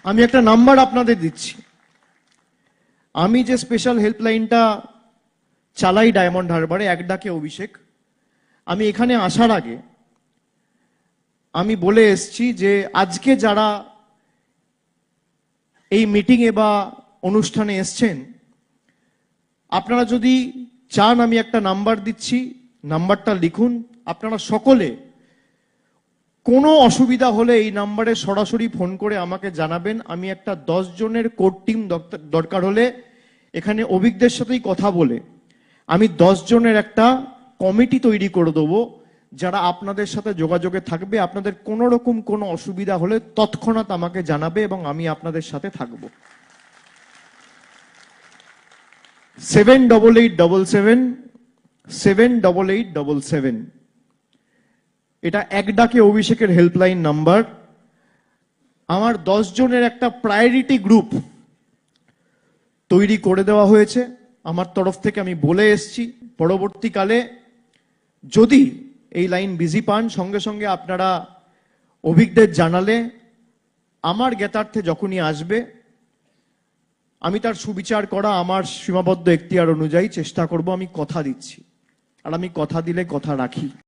আমি একটা নাম্বার আপনাদের দিচ্ছি। আমি যে স্পেশাল হেল্পলাইনটা চালাই ডায়মন্ড হারবারে, এক ডাকে অভিষেক, আমি এখানে আসার আগে আমি বলে এসছি যে আজকে যারা এই মিটিংয়ে বা অনুষ্ঠানে এসছেন, আপনারা যদি চান আমি একটা নাম্বার দিচ্ছি, নাম্বারটা লিখুন। আপনারা সকলে কোনো অসুবিধা হলে এই নাম্বারে সরাসরি ফোন করে আমাকে জানাবেন। আমি একটা 10 জনের কোর টিম দরকার হলে এখানে অভিজ্ঞদের সাথেই কথা বলে আমি 10 জনের একটা কমিটি তৈরি করে দেবো, যারা আপনাদের সাথে যোগাযোগে থাকবে। আপনাদের কোনো রকম কোনো অসুবিধা হলে তৎক্ষণাৎ আমাকে জানাবে এবং আমি আপনাদের সাথে থাকবো। 7877 এটা এক ডাকে অভিষেকের হেল্পলাইন নাম্বার। আমার 10 জনের একটা প্রায়োরিটি গ্রুপ তৈরি করে দেওয়া হয়েছে আমার তরফ থেকে। আমি বলে এসছি পরবর্তীকালে যদি এই লাইন বিজি পান, সঙ্গে সঙ্গে আপনারা অভিজ্ঞদের জানালে আমার জ্ঞাতার্থে যখনই আসবে আমি তার সুবিচার করা আমার সীমাবদ্ধ এখতিয়ার অনুযায়ী চেষ্টা করব। আমি কথা দিচ্ছি, আর আমি কথা দিলে কথা রাখি।